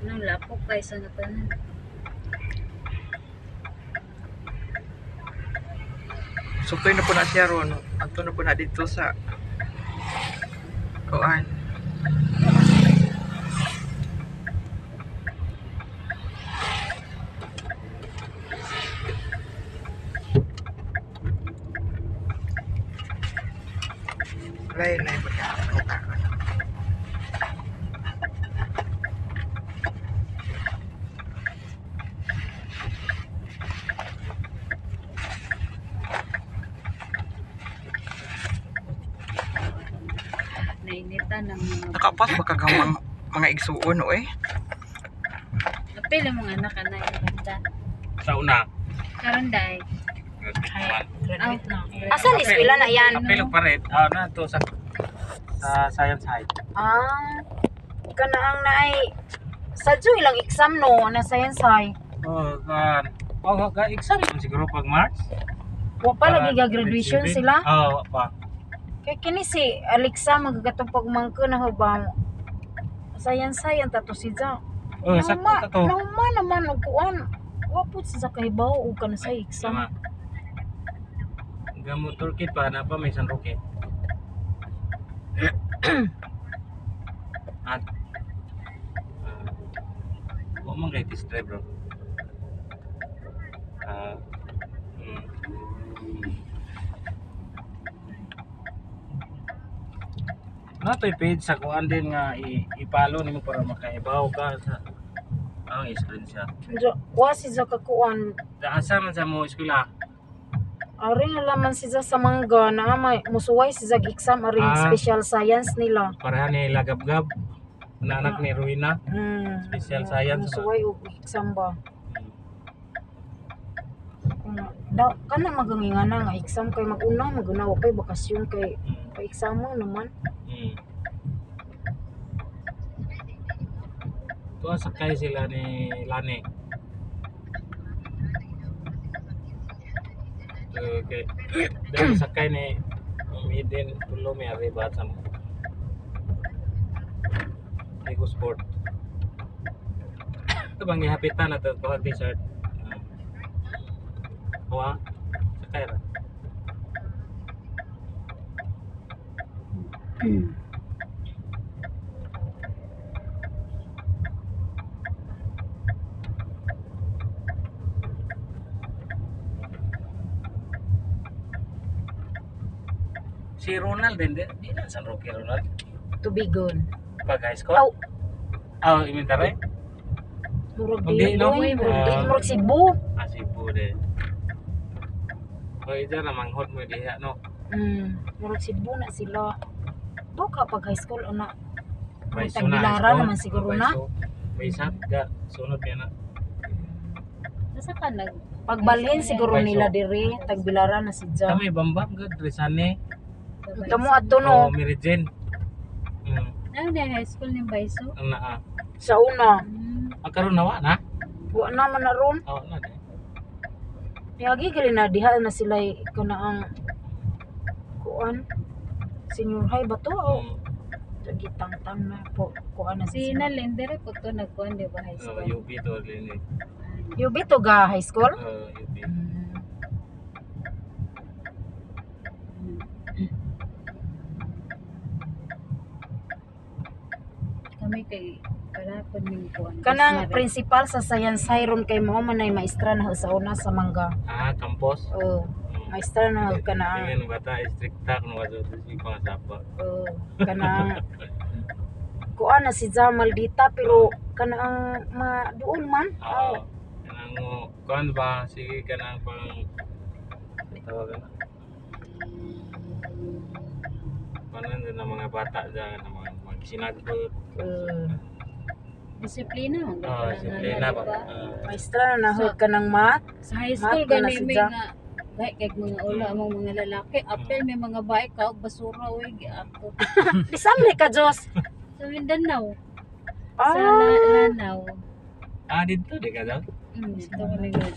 Nung lapok kaysa na tanan. So kayo na po na siya ron. Ato na po na dito sa kuan. Lain na yung Nainitan ng mga nakapas makagamang mga igsuon o eh. napili mga anak na yung banda. Sa una. Karon dai. Graduate na. Asan eskwela na yan? Apelo pa rin. Na to sa science high. Kanaang naay sadyo ilang exam no na science high. Kan. Ga exam siguro pag March. Wa pa lagi ga graduation sila. Pa. Kay kini si Alexa magagatong pagmangko na ba. Science high ang tato si Ja. Sakto ta to. Naman naman og kuan. Wa pud sa kahibaw og kana sa exam. Ga motor kit pa na pa may San Roque. At wa man kay test drive bro. Na to'y page sa kuan din nga ipalo nimo para makaibaw ka sa ang screenshot. Wa si Ja ka kuan. Asa man sa mo eskwela? Ari na laman si Ja sa mangga na may musuway si Ja exam ari special science nila. Pareha ni Lagab-gab na anak ni Ruina. Special science. Musuway og exam ba. Kana maganginga na nga exam kay mag-una maguna wa pay bakasyon kay pa-exam mo naman. Tuwa sakay sila ni Lani. Okay. Dahil sakay ni Midin tulo may arriba sa mo. Ego Sport. Ito bang ihapitan na ito ko t-shirt. Wa sakay ra. Si Ronald din na San Roque Ronald. Tubigon. Pag high school? Elementary? Murag Hindi, no? Murag Cebu. Cebu din. Ito na manghod mo diha, no? Murag Cebu na sila. Do ka pag high school una. Baiso Tagbilaran naman siguro na. Baisat ga sunod niya na. Nasa ka nag Pagbalhin siguro Baiso. nila diri Tagbilaran na si Ja. Kami bambam gud Rizane. Tamo adto no Mary Jane. Ano na high school ni Baiso? Ang naa. sa una. Karon nawa na? Wa na man na ron. Na de. Yagi gali na diha na sila kana ang kuan senior high ba to o gitang-tang na po kuan na Si sila. Nalendere po to nagkuhan di ba high school? UP to din. Yubi to ga high school? UP. Kami kay para po ning kuan. Kanang principal sa science high ron kay mo man ay maestra na sa una sa mangga. Campus. Maestra na kana Dengan bata strikta kuno waso si pangasapa. Kana kuan na si Jamal Dita pero kana ang doon man. Kanang kuan ba sige kanang pang tawagan na. Paano din ang mga bata dyan, ang mga magsinagot. Disiplina mo. Disiplina ba? Maestra na nahod ka ng math. Sa high school Math na gani si may Ja. nga dahil kay mga ulo among mga lalaki apel may mga bae ka og basura oy giato Bisamli ka Diyos. sa Mindanao sa Ah, Lanao Dito di ka daw? dito ko nag-go.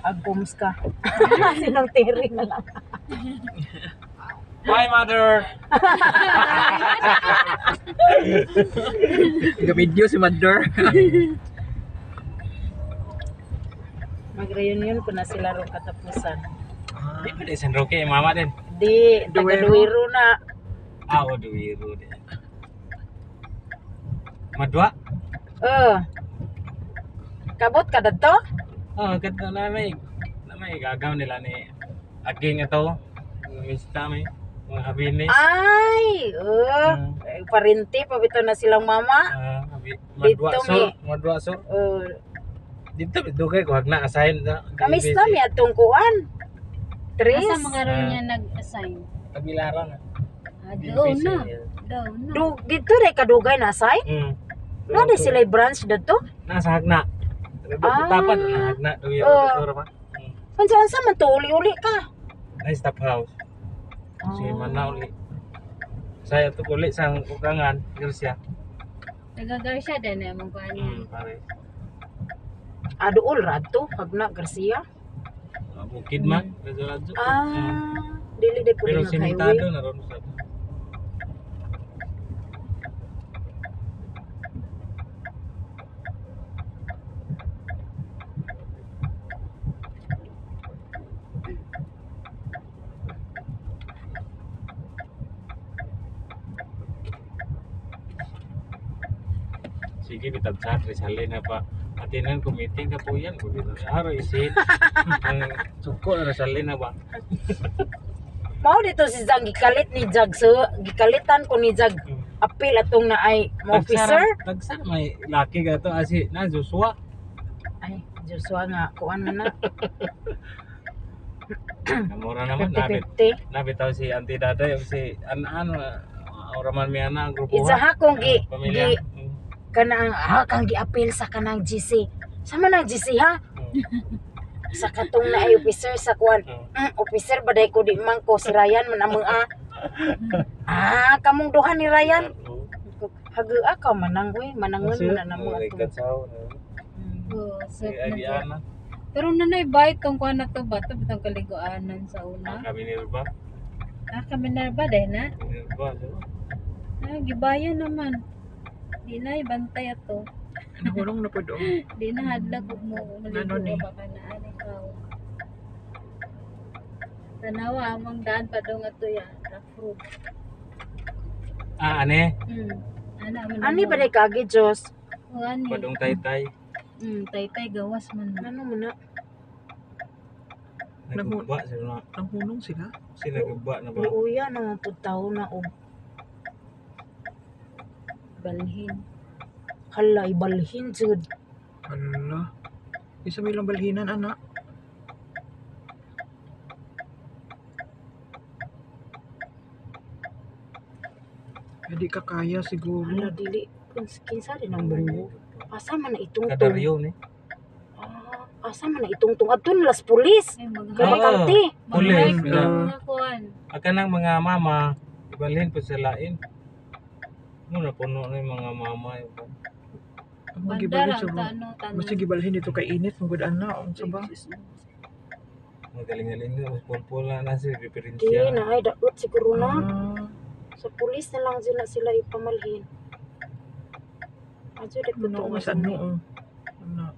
agums ka. Sinang tiri na lang. Hi, mother. Nag-video si Mother. Mag-reunion ko na sila ron katapusan. Di ba di San Roque, mama din? Di, taga Duwero. Duwero na. Oo, Duwiro din. Madwa? Kabot ka dito? Oo, ganda na may gagaw nila ni Aging ito. Mista may mga habini. Ay, parinti, pabito na silang mama. Madwa Dito, sur, madwa sur. Dito dugay ko hagna assign na. Kamista mi atong kuan. Tres. Asa mga ron niya nag-assign? Pagilaran. Doon na. Doon na. Dito rin kadugay na say? Nade sila branch dito? Nasa hagna. Dapat na hagna duyo dito pa. Pansan man to uli-uli ka. Nice stop house. Si mana uli. Saya tu kulit sang ukangan Garcia. Nagagarsia din na mong kuhan niya. Pare. Aduol radto Hagna Garcia. Bukid man, radyo. Dili de pud Pero nga simentado highway. na ron sa. Sige, bitag chat, Rizalin na pa. Atinan ko meeting ka po yan. Araw isit. Ang suko na Rizalin na ba? Mao dito si Zag gikalit ni Jag so gikalitan ko ni Jag apil atong na ay mo officer. Tagsara may laki ka to. Asi na Joshua. Ay, Joshua nga kuan man na. Namura naman. 50-50. Nabitaw si Auntie Daday. Si ano. Oraman mi ana ang grupo. Itsa kung Pamilya. kanang kang giapil sa kanang GC. Sama nang GC ha? Sa katong na ay officer sa kuan. Officer baday ko di man ko si Ryan man among kamong duha ni Ryan. Hagaa ka mananggoy, manangon man na mo atong. Oh, set na Agi dyan. ana. Pero nanay bait tong kuhan na to ba? Ito bitang kaliguanan sa una. Kami ni Ruba. Kami na ba dahil na? Ni Ruba. Gibayan naman. Di na ibantay ato. Nahulong na po doon. Di na hadlag ug mo Ano ni? maligo baka na ikaw. Tanawa among daan pa dong ato ya. Rough road. Ane? Ana man. Ani ba day kagi Jos? Ani. Padong taytay. Tay gawas man. Ano man na? Nagugba sila na. Nahulong sila. Sinagugba na ba? Uuya na pud tawo na og balhin. Hala, ibalhin jud. Hala. Isa bilang balhinan, anak. Hindi ka kaya siguro. Hala, dili. Kinsa rin ang bungo. Asa man na itungtong. Kadaryo ni. Asa man na itungtong. Adun las pulis. Ay Oo. Kamakante. Pulis. mga kuan. Aka ng mga mama, ibalhin po sa lain. Muna puno na yung mga mama. Ang magibalhin Bandara sa ano tanan. Basta gibalhin dito kay init. Ang good anak. Ang saba. Magaling-galing na. Pulpul na si Di referensya. na ay daot siguro na. Ah, Sa pulis na lang sila ipamalhin. Adyo de ano puto nga sa ano. Anak.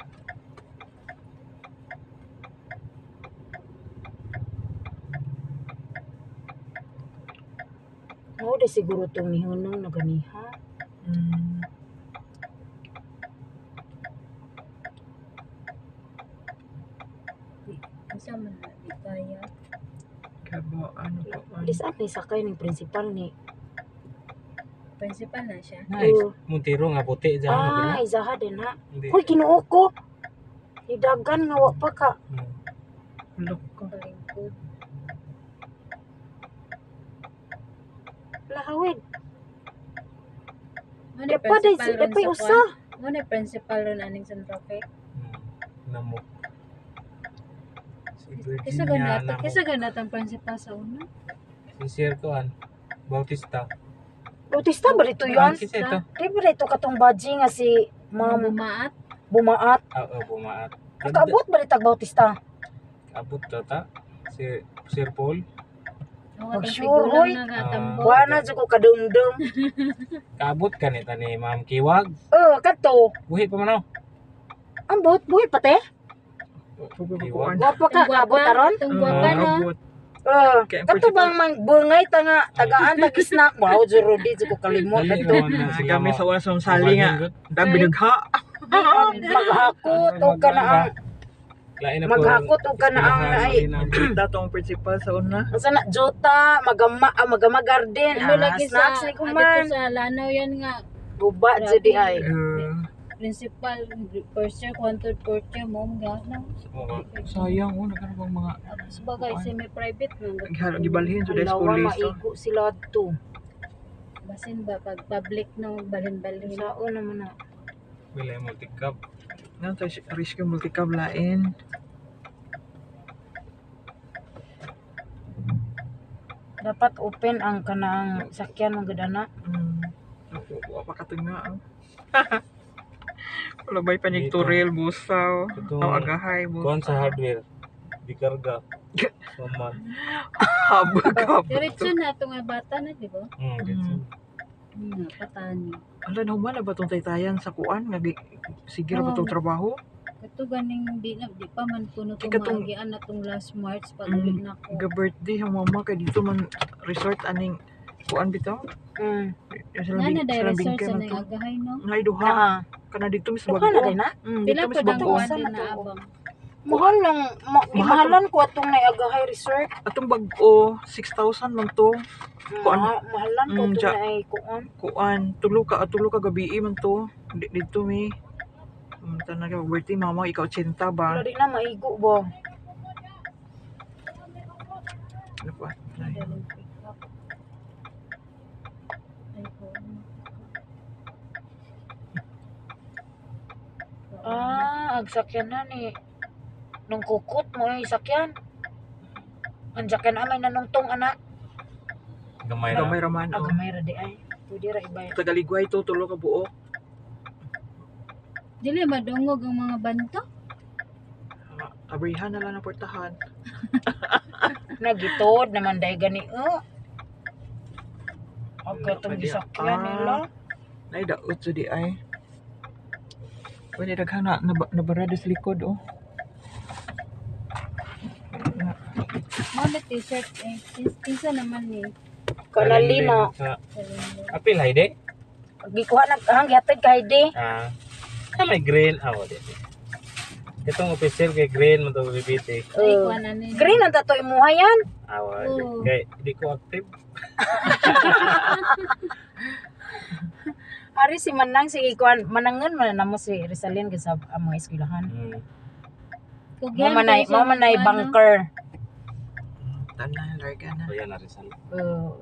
Mao de siguro tong nihunong na ganiha. Hmm. Isa man na di kaya. Kabo, ano po. Dis ni sakay ni principal ni. Principal na siya. Nice. Muntiro nga puti dyan. Izaha din ha. Hindi. Hoy kinuo ko. Hidagan nga wa pa ka. Look. Kalingkod. Lahawid. Ano Depa day usa. Ano principal ron aning San Roque? Namok. Si Kisa Virginia ganat, kisa ganat ang principal sa una. Si Sir Kuan. Bautista. Bautista ba dito yan? Kisa ito. Di ba dito katong badge nga si Ma'am Bumaat. Bumaat? Oo, bumaat. Nakaabot ba dito Bautista? Abot ta ta. Si Sir Paul. Pag sure, tigulang hoy. na nga tambo. Wa na jud ko kadumdum. Kaabot ka ni tani Ma'am Kiwag. Kadto. Buhi pa man oh. Ambot buhi pate. Kuan. Gwapa ka kabot aron. Itong guwapa no. Abot. Kaya Kato bang mangbungay tanga tagaan tag snack. Wow, juro di jud ko kalimot Dali kadto. naman na sila Kami mo- sa una sa sali nga. Dami binagha. Maghakot o ka na ang Lain na po. maghakot o ka na ang naay. Kita tong principal sa una. Asa na jota magama garden. Ano lagi sa Snacks ni adto kuman. sa Lanaw yan nga Guba jud di ay. principal first year, third, fourth year mo nga na. Sayang oh, nagkaroon bang mga Sabagay semi-private man. gihalo gibalhin sa Alawa police. maigo sila to. Basin ba pag public no balhin-balhin. Sao naman na. Wala yung multi-cup. Nang tayo risk yung multicab lain. Dapat open ang kanang sakyan mga gadana. Wa pa katunga. Wala bay panigturil busaw. Ito. Aw agahay Kuhan busaw. sa hardware. Di karga. Saman. Habag. Diretso na itong nga bata na, di ba? Dito. Patani. Ala na humana ba tong taytayan sa kuan nga sige ra ba tong trabaho? Ito ganing di pa man kuno Di ka tong- tumagian na itong last March pag ulit na ko. Ga birthday ang mama kay dito man resort aning kuan bitaw. Nana dahil resort sa nang agahay no? Ngay duha Ah, kana dito mis duha na bago. din na. Pila Dito po mis dang bago. kuan Saan din na na to? abang. Mahal lang, imahalan ko atong naagahay resort. Atong bag-o 6,000 man to. Kuan? Mahalan ko atong Diya. naay kuan. Kuan tulo ka gabi man to. Dito mi. Tanaga birthday mama ikaw 80 ba? Wala di na maigo ba? Ano pa? Ang sakyan na ni. Nung kukot mo yung sakyan. Ang sakyan amay nanungtong anak. Gamay na. Gamay raman oh. Agamay ra di ay. Pwede ra ibay. Tagaligway to tulo ka buok. Dili madungog ang mga banto. Abrihan na lang ang portahan. Nagitod naman dahil gani. Ang katong gisakyan nila. Nay daot sa di ay. Pwede daghan na nabarada sa likod oh. Mga t-shirt eh. Kinsa naman ni. Kanalino. Apil hayde? Gikuha hang gihatid kay di. May green. Wala. Itong official kay green mo ito bibiti. Ay kuan na ni. Green ang tato imuha yan. Wala. Oo. Kaya di ko active. Ari si Manang si ikuan manangon man namo si Rizalin kay sa among eskwelahan. Kugyan Mo manay bunker. Tanan larga na. Ayan na rin sa Uh,